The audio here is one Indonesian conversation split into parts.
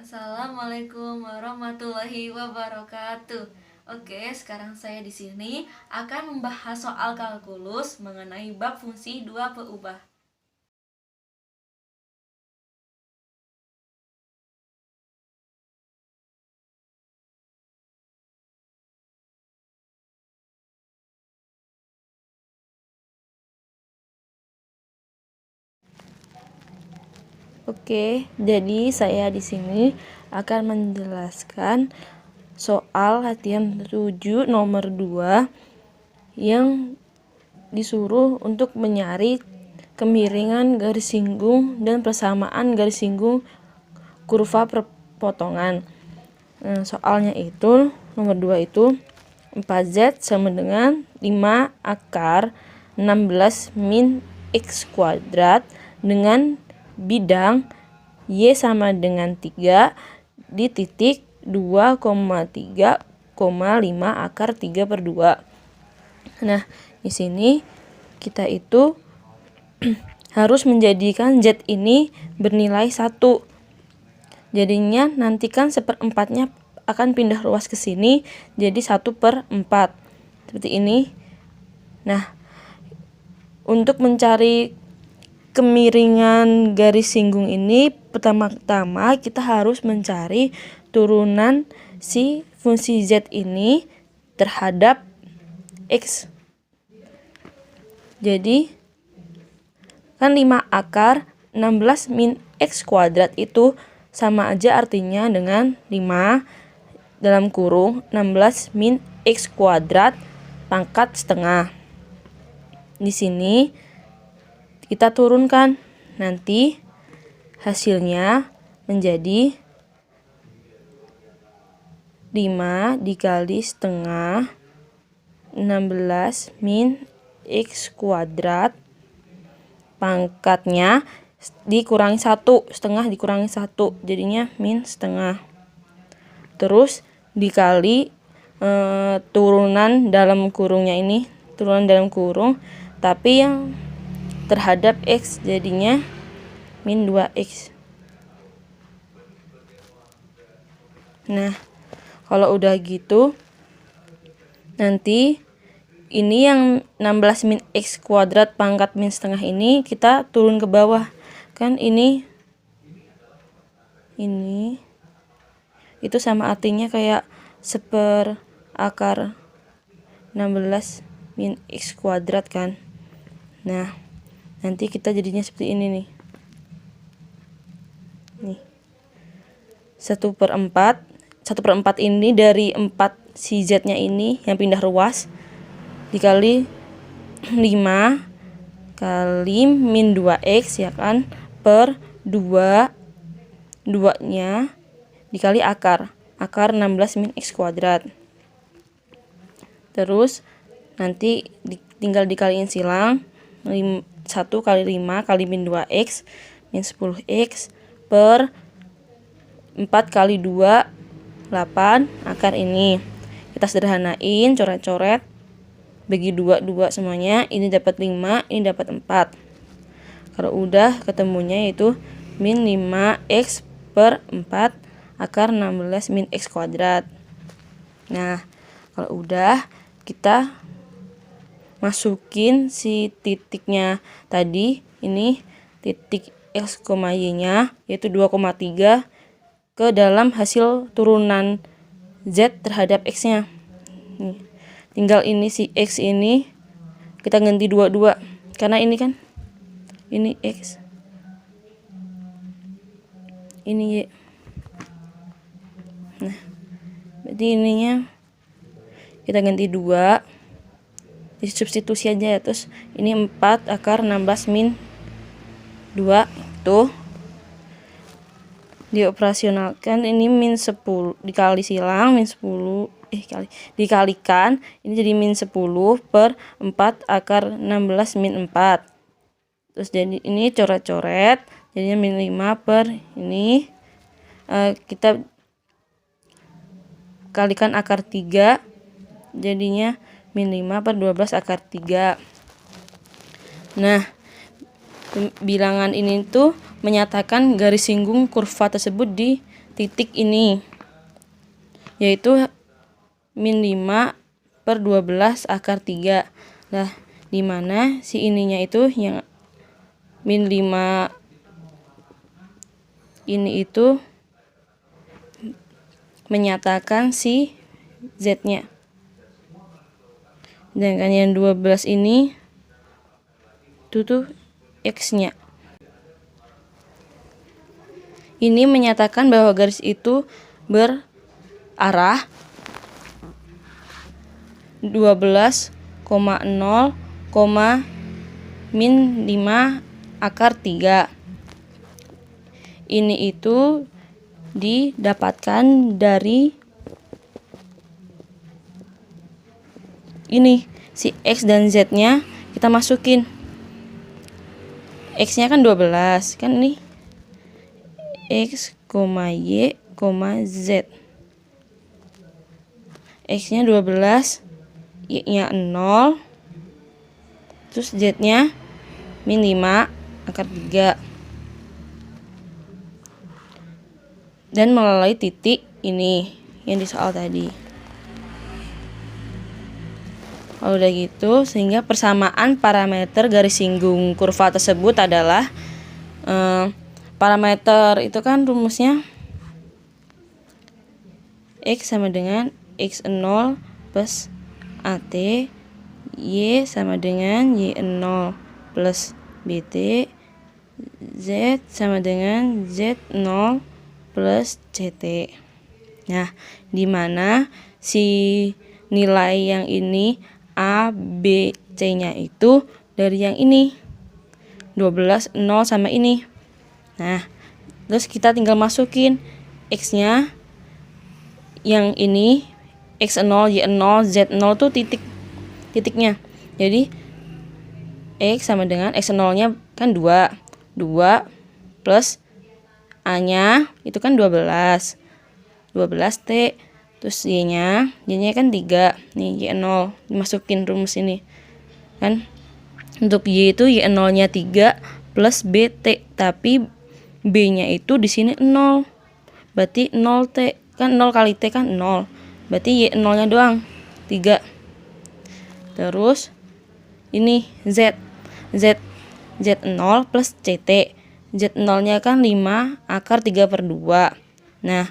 Assalamualaikum warahmatullahi wabarakatuh. Oke, sekarang saya di sini akan membahas soal kalkulus mengenai bab fungsi dua berubah. Oke, jadi saya di sini akan menjelaskan soal latihan 7 nomor 2 yang disuruh untuk mencari kemiringan garis singgung dan persamaan garis singgung kurva perpotongan. Soalnya itu nomor 2 itu 4Z sama dengan 5 akar 16 min X kuadrat dengan bidang Y sama dengan 3 di titik 2,3,5 akar 3/2. Nah, di sini kita itu harus menjadikan Z ini bernilai 1. Jadinya nantikan 1/4-nya akan pindah ruas ke sini jadi 1/4. Seperti ini. Nah, untuk mencari kemiringan garis singgung ini, pertama-tama kita harus mencari turunan si fungsi Z ini terhadap X. Jadi kan 5 akar 16 min X kuadrat itu sama aja artinya dengan 5 dalam kurung 16 min X kuadrat pangkat setengah. Di sini kita turunkan, nanti hasilnya menjadi 5 dikali setengah 16 min X kuadrat pangkatnya dikurangi 1, setengah dikurangi 1 jadinya min setengah. Terus dikali turunan dalam kurungnya ini, turunan dalam kurung tapi yang terhadap X jadinya min 2X. Nah, kalau udah gitu nanti ini yang 16 min X kuadrat pangkat min setengah ini kita turun ke bawah. Kan ini itu sama artinya kayak 1/4 akar 16 min X kuadrat kan. Nah, nanti kita jadinya seperti ini nih. 1/4 ini dari 4 si Z-nya ini yang pindah ruas dikali 5 kali min 2X ya kan per 2 nya dikali akar 16 min X kuadrat. Terus nanti tinggal dikaliin silang 1 kali 5 kali min 2X min 10X per 4 kali 2 8 akar ini. Kita sederhanain, coret-coret, bagi 2 semuanya, ini dapat 5, ini dapat 4. Kalau udah ketemunya yaitu min 5X per 4 akar 16 min X kuadrat. Nah, kalau udah kita masukin si titiknya tadi, ini titik X, Y-nya yaitu 2,3 ke dalam hasil turunan Z terhadap X-nya. Tinggal ini si X ini kita ganti 2 karena ini kan ini X, ini Y. Nah, berarti ininya kita ganti 2, disubstitusi aja ya. Terus ini 4 akar 16 min 2 itu dioperasionalkan, ini min 10 dikali silang min 10 dikalikan ini jadi min 10 per 4 akar 16 min 4. Terus jadi ini coret-coret jadinya min 5 per ini kita kalikan akar 3 jadinya min 5 per 12 akar 3. Nah, bilangan ini tuh menyatakan garis singgung kurva tersebut di titik ini, yaitu min 5 per 12 akar 3. Nah, di mana si ininya itu yang min 5 ini itu menyatakan si Z-nya. Sedangkan yang 12 ini itu tuh X-nya. Ini menyatakan bahwa garis itu berarah 12,0, min 5 akar 3. Ini itu didapatkan dari ini, si X dan Z-nya kita masukin. X-nya kan 12, kan ini X, Y, Z. X-nya 12, Y-nya 0, terus Z-nya min 5 akar 3. Dan melalui titik ini yang di soal tadi. Kalau udah gitu, sehingga persamaan parameter garis singgung kurva tersebut adalah parameter itu kan rumusnya X sama dengan X0 plus AT, Y sama dengan Y0 plus BT, Z sama dengan Z0 plus CT. Nah, di mana si nilai yang ini A, B, C-nya itu dari yang ini 12, 0 sama ini. Nah, terus kita tinggal masukin X-nya yang ini X0, Y0, Z0 tuh titiknya. Jadi X sama dengan X0-nya kan 2 plus A-nya itu kan 12 T, terus Y-nya kan 3, nih Y0 dimasukin rumus ini kan. Untuk Y itu Y0-nya 3 plus BT, tapi B-nya itu di sini 0, berarti 0 T, kan 0 kali T kan 0, berarti Y0-nya doang 3. Terus ini Z0 plus CT, Z0-nya kan 5 akar 3/2. Nah,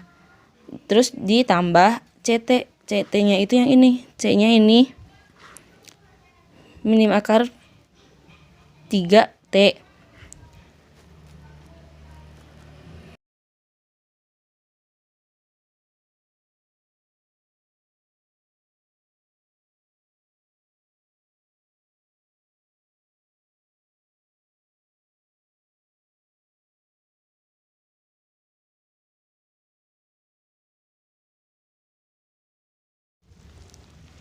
terus ditambah CT-nya itu yang ini, C-nya ini min 5 akar 3T.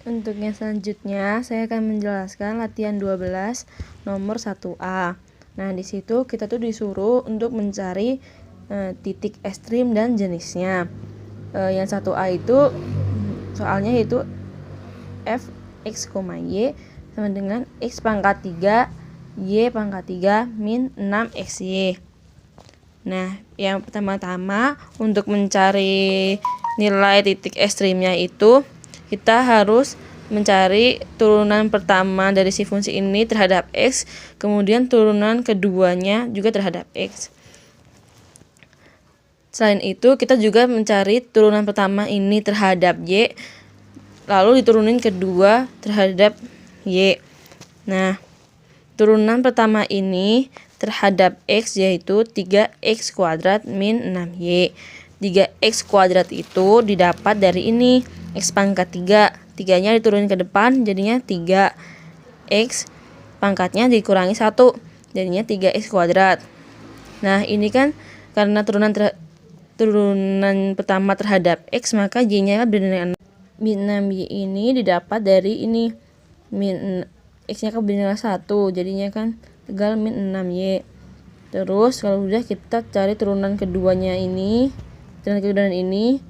Untuk yang selanjutnya, saya akan menjelaskan latihan 12 nomor 1A. Nah, di situ kita tuh disuruh untuk mencari titik ekstrim dan jenisnya. Yang 1A itu soalnya yaitu f x, y sama dengan x pangkat 3 y pangkat 3 min 6xy. Nah, yang pertama-tama untuk mencari nilai titik ekstrimnya itu kita harus mencari turunan pertama dari si fungsi ini terhadap X, kemudian turunan keduanya juga terhadap X. Selain itu, kita juga mencari turunan pertama ini terhadap Y, lalu diturunin kedua terhadap Y. Nah, turunan pertama ini terhadap X yaitu 3x kuadrat min 6y. 3x kuadrat itu didapat dari ini, x pangkat 3. 3-nya diturunin ke depan jadinya 3. X pangkatnya dikurangi 1 jadinya 3x kuadrat. Nah, ini kan karena turunan pertama terhadap x, maka y-nya bernilai 6. Min 6y ini didapat dari ini, x-nya kan bernilai 1 jadinya kan tegal min 6y. Terus kalau udah kita cari turunan keduanya ini, turunan kedua ini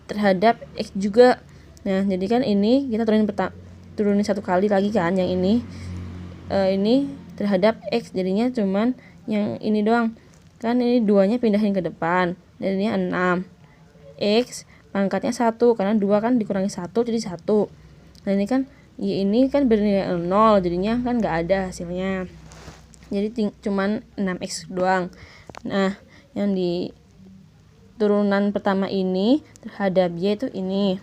terhadap x juga. Nah, jadi kan ini kita turunin 1 kali lagi kan yang ini terhadap x, jadinya cuman yang ini doang. Kan ini 2-nya pindahin ke depan. Jadinya 6. X pangkatnya 1 karena 2 kan dikurangi 1 jadi 1. Nah ini kan Y ini kan bernilai 0, jadinya kan nggak ada hasilnya. Jadi cuman 6X doang. Nah, yang di turunan pertama ini terhadap Y itu ini.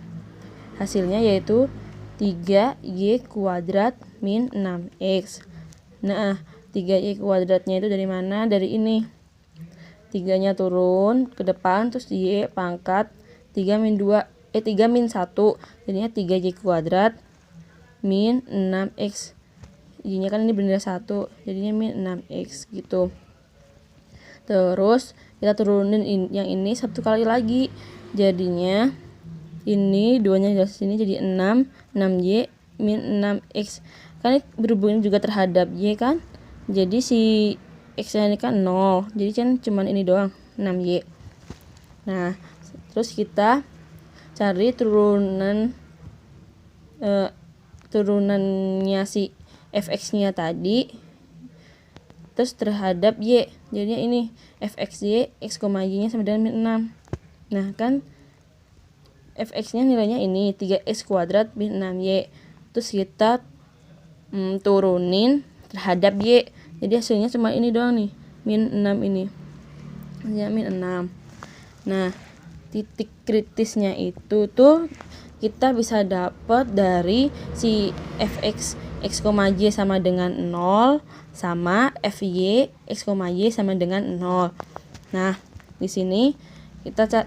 Hasilnya yaitu 3Y kuadrat min 6X. Nah, 3Y kuadratnya itu dari mana? Dari ini. 3-nya turun ke depan, terus Y pangkat 3 min 1. Jadinya 3Y kuadrat min 6X. Y-nya kan ini bernilai 1, jadinya min 6X gitu. Terus kita turunin yang ini 1 kali lagi. Jadinya ini 2-nya di sini jadi 6Y min 6X. Kan ini berhubungan juga terhadap Y kan. Jadi si X-nya ini kan 0. Jadi kan cuman ini doang, 6Y. Nah, terus kita cari turunannya si fx-nya tadi terus terhadap y, jadinya ini fxy x, y-nya sama dengan min 6. Nah kan fx-nya nilainya ini 3x kuadrat min 6y, terus kita turunin terhadap y, jadi hasilnya cuma ini doang nih, min 6 ini, hasilnya min 6. Nah titik kritisnya itu tuh kita bisa dapat dari si fx x, y sama dengan 0 sama fy x, y sama dengan 0. Nah, di sini kita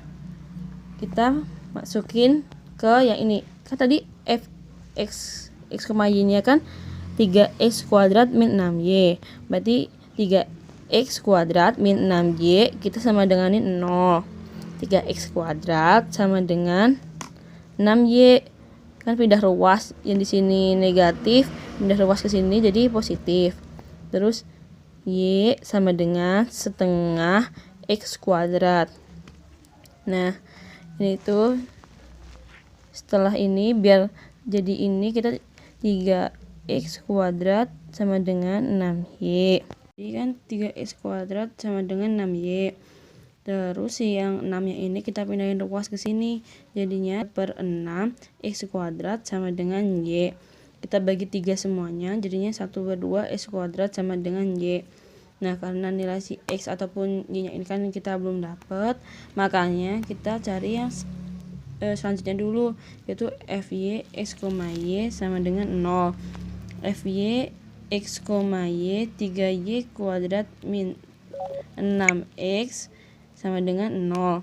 masukin ke yang ini. Kan tadi fx x, y-nya kan 3x kuadrat min 6y. Berarti 3x kuadrat min 6y kita sama dengan ini 0. 3x kuadrat sama dengan 6y, kan pindah ruas, yang di sini negatif pindah ruas ke sini jadi positif. Terus y sama dengan setengah x kuadrat. Nah ini tuh setelah ini biar jadi ini kita 3x kuadrat sama dengan 6y. Jadi kan 3x kuadrat sama dengan 6y. Terus yang 6-nya ini kita pindahin ruas ke sini. Jadinya per 6 x kuadrat sama dengan y. Kita bagi 3 semuanya, jadinya 1/2 x kuadrat sama dengan y. Nah, karena nilai si x ataupun y-nya ini kan kita belum dapat, makanya kita cari yang selanjutnya dulu, yaitu fy x, y sama dengan 0. Fy x, y 3y kuadrat min 6x sama dengan 0.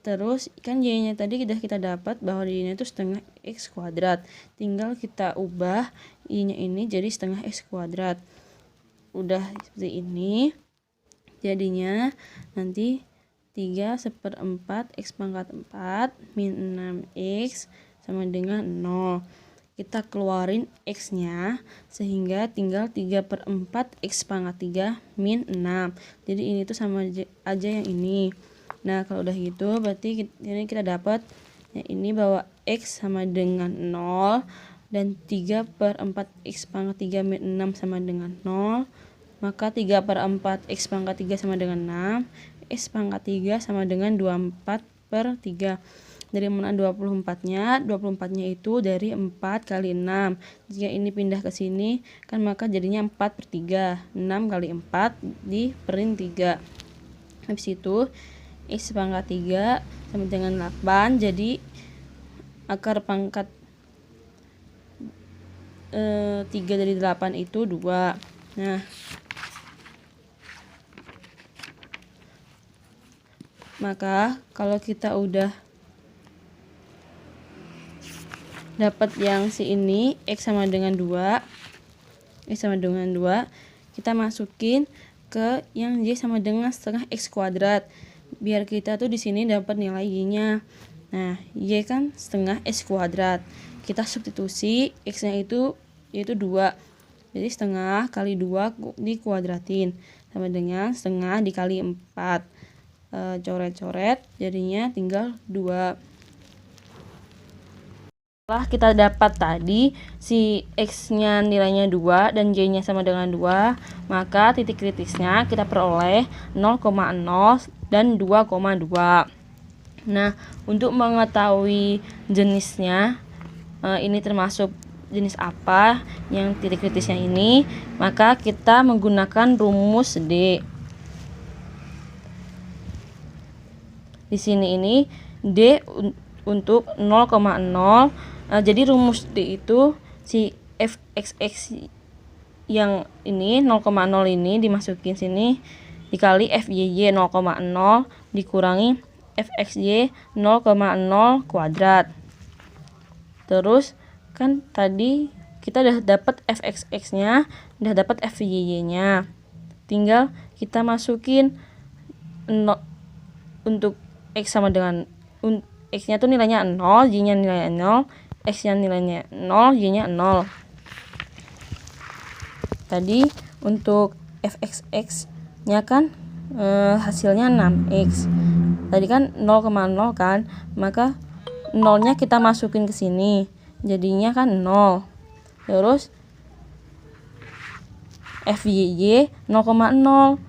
Terus kan y-nya tadi kita dapat bahwa y-nya itu setengah x kuadrat. Tinggal kita ubah y-nya ini jadi setengah x kuadrat. Udah seperti ini. Jadinya nanti 3/4 x pangkat 4 min 6x sama dengan 0. Kita keluarin x-nya sehingga tinggal 3/4 x pangkat 3 min 6. Jadi ini tuh sama aja yang ini. Nah kalau udah gitu berarti ini kita dapat yang ini bahwa x sama dengan 0 dan 3/4 x pangkat 3 min 6 sama dengan 0. Maka 3/4 x pangkat 3 sama dengan 6. X pangkat 3 sama dengan 24/3. Dari mana 24-nya? 24-nya itu dari 4 kali 6. Jika ini pindah ke sini, kan maka jadinya 4/3. 6 kali 4 diperin 3. Habis itu, X pangkat 3 sama dengan 8. Jadi, akar pangkat 3 dari 8 itu 2. Nah, maka kalau kita udah dapat yang si ini x sama dengan 2, kita masukin ke yang y sama dengan setengah x kuadrat biar kita tuh di sini dapat nilai y-nya. Nah y kan setengah x kuadrat, kita substitusi x-nya itu yaitu 2, jadi setengah kali 2 dikuadratin sama dengan setengah dikali 4. Coret-coret jadinya tinggal 2. Setelah kita dapat tadi si X-nya nilainya 2 dan Y-nya sama dengan 2, maka titik kritisnya kita peroleh 0,0 dan 2,2. Nah, untuk mengetahui jenisnya, ini termasuk jenis apa yang titik kritisnya ini, maka kita menggunakan rumus D. Di sini ini D untuk 0,0. Jadi rumus D itu si fxx yang ini 0,0 ini dimasukin sini dikali fyy 0,0 dikurangi fxy 0,0 kuadrat. Terus kan tadi kita udah dapat fxx-nya, udah dapat fyy-nya. Tinggal kita masukin untuk x sama dengan x-nya tuh nilainya 0, y-nya nilainya 0, x-nya nilainya 0, y-nya 0. Tadi untuk fxx-nya kan hasilnya 6x. Tadi kan 0,0 kan, maka 0-nya kita masukin ke sini. Jadinya kan 0. Terus fyy 0,0.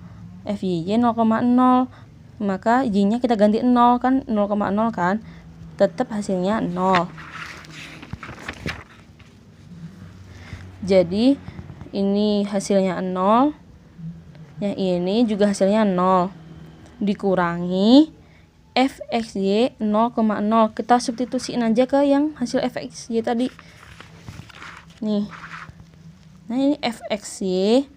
fyy 0,0. Maka y-nya kita ganti 0 kan, 0,0 kan. Tetap hasilnya 0. Jadi ini hasilnya 0. Yang ini juga hasilnya 0. Dikurangi fxy 0,0. Kita substitusiin aja ke yang hasil fxy tadi. Nih. Nah, ini fxy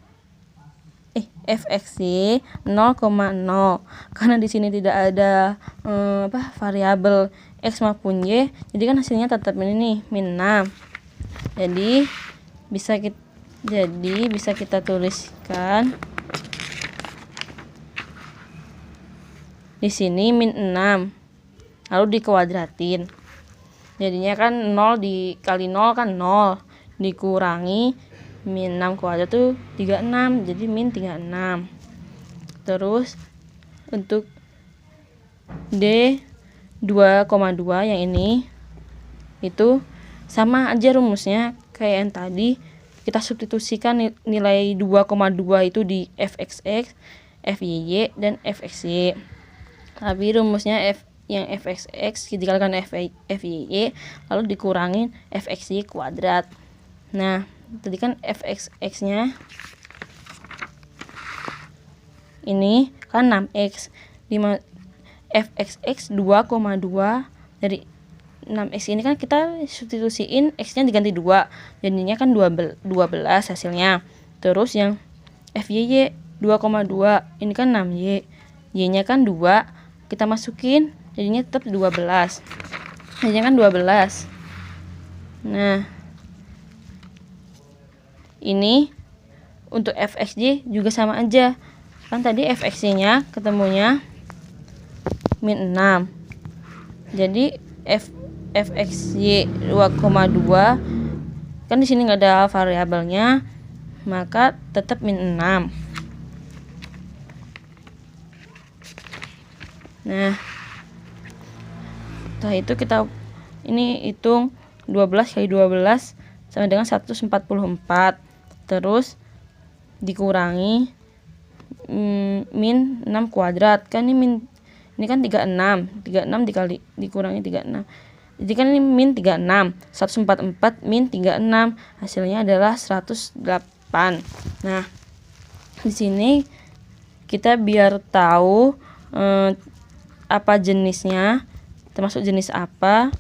0,0. Karena di sini tidak ada variabel x maupun y, jadi kan hasilnya tetap ini nih, min 6. Jadi bisa kita tuliskan di sini min 6 lalu dikuadratin. Jadinya kan 0 dikali 0 kan 0, dikurangi min 6 kuadrat tuh 36, jadi min 36. Terus untuk D 2,2 yang ini itu sama aja rumusnya kayak yang tadi. Kita substitusikan nilai 2,2 itu di fxx, fyy, dan fxy. Tapi rumusnya yang fxx dikalikan fyy lalu dikurangin fxy kuadrat. Nah, tadi kan fxx-nya ini kan 6x. Fxx 2,2 dari 6x ini kan kita substitusiin x-nya diganti 2. Jadinya kan 12 hasilnya. Terus yang fyy 2,2 ini kan 6y. Y-nya kan 2, kita masukin jadinya tetap 12. Jadinya kan 12. Nah, ini untuk fxy juga sama aja. Kan tadi fxy-nya ketemunya min 6. Jadi fxy 2,2 kan di sini nggak ada variabelnya, maka tetap min 6. Nah, setelah itu kita ini hitung 12 kali 12 sama dengan 144. Terus dikurangi min 6 kuadrat. Kan ini kan 36 dikurangi 36. Jadi kan ini min 36. 144 min 36 hasilnya adalah 108. Nah, di sini kita biar tahu apa jenisnya, termasuk jenis apa,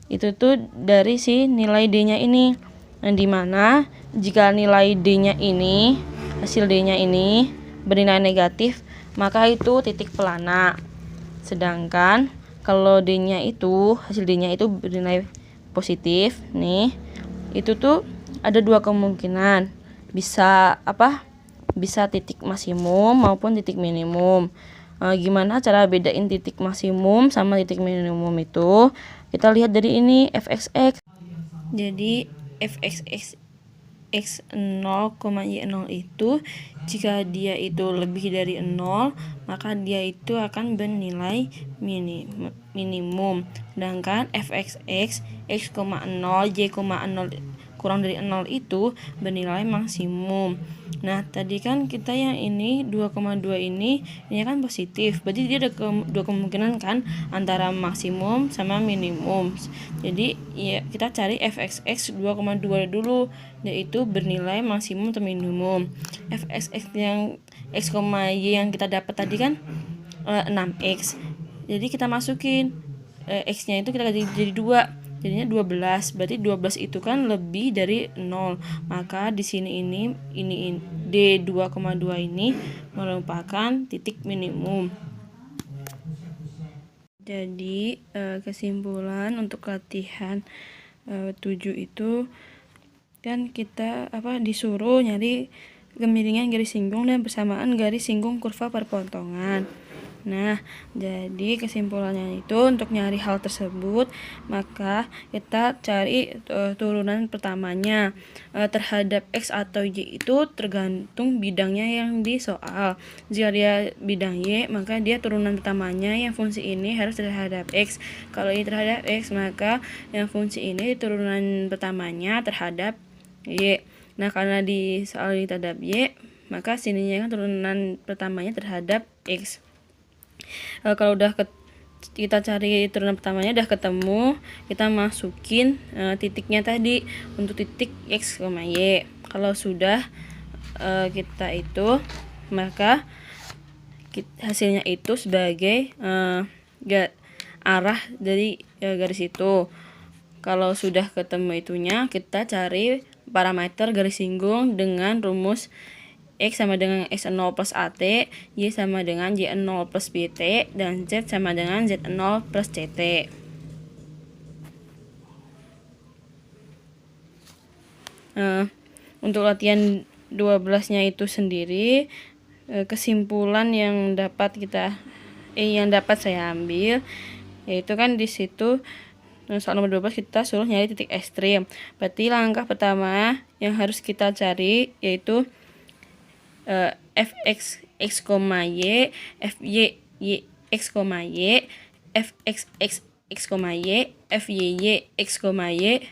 itu tuh dari si nilai D-nya ini. Nah, dimana jika nilai D-nya ini, hasil D-nya ini bernilai negatif, maka itu titik pelana. Sedangkan kalau D-nya itu, hasil D-nya itu bernilai positif nih, itu tuh ada dua kemungkinan. Bisa bisa titik maksimum maupun titik minimum. Gimana cara bedain titik maksimum sama titik minimum itu? Kita lihat dari ini fxx. Jadi fxx x0, y0 itu jika dia itu lebih dari 0, maka dia itu akan bernilai minimum. Sedangkan fxx, x,0, y,0 kurang dari 0 itu bernilai maksimum. Nah, tadi kan kita yang ini 2,2 ini kan positif. Berarti dia ada dua kemungkinan kan antara maksimum sama minimum. Jadi ya kita cari fxx 2,2 dulu, yaitu bernilai maksimum atau minimum. Fxx yang x, y yang kita dapat tadi kan 6x. Jadi kita masukin x-nya itu kita ganti jadi 2. Jadinya 12. Berarti 12 itu kan lebih dari 0. Maka di sini ini D2,2 ini merupakan titik minimum. Jadi kesimpulan untuk latihan 7 itu kan kita disuruh nyari kemiringan garis singgung dan persamaan garis singgung kurva perpotongan. Nah, jadi kesimpulannya itu untuk nyari hal tersebut, maka kita cari turunan pertamanya terhadap X atau Y itu tergantung bidangnya yang di soal. Jika dia bidang Y, maka dia turunan pertamanya yang fungsi ini harus terhadap X. Kalau ini terhadap X, maka yang fungsi ini turunan pertamanya terhadap Y. Nah, karena di soal ini terhadap Y, maka sininya kan turunan pertamanya terhadap X. Kalau udah kita cari turunan pertamanya udah ketemu, kita masukin titiknya tadi untuk titik X, Y. Kalau sudah kita itu, maka hasilnya itu sebagai arah dari garis itu. Kalau sudah ketemu itunya, kita cari parameter garis singgung dengan rumus X sama dengan X0 plus AT, Y sama dengan Y0 plus BT, dan Z sama dengan Z0 plus CT. Untuk latihan 12-nya itu sendiri, kesimpulan yang dapat saya ambil, yaitu kan di situ soal nomor 12 kita suruh nyari titik ekstrim. Berarti langkah pertama yang harus kita cari yaitu fx x, y, fy y x, y, fx x x, y, fyy x, y,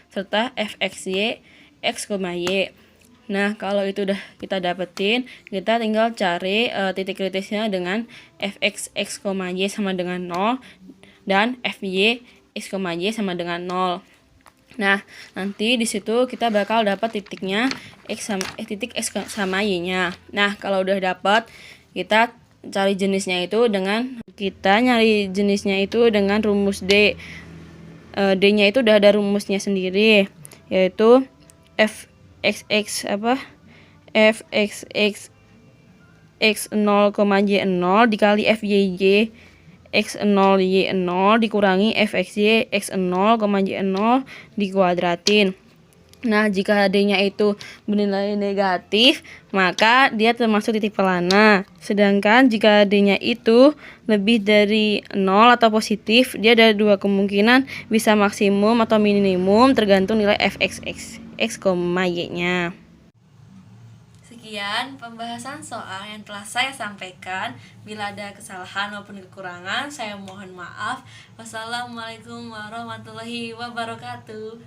serta fxy x, y. Nah, kalau itu udah kita dapetin, kita tinggal cari titik kritisnya dengan fx x, y sama dengan 0 dan fy x, y sama dengan 0. Nah, nanti di situ kita bakal dapat titiknya titik x sama y-nya. Nah, kalau udah dapat, kita cari jenisnya itu dengan rumus D. D-nya itu udah ada rumusnya sendiri, yaitu fxx x0, y0 dikali fyy x0 y0 dikurangi fxy x0, y0 dikuadratin. Nah, jika D-nya itu bernilai negatif, maka dia termasuk titik pelana. Sedangkan jika D-nya itu lebih dari 0 atau positif, dia ada dua kemungkinan, bisa maksimum atau minimum tergantung nilai fxx x, y-nya. Sekian pembahasan soal yang telah saya sampaikan. Bila ada kesalahan maupun kekurangan, saya mohon maaf. Wassalamualaikum warahmatullahi wabarakatuh.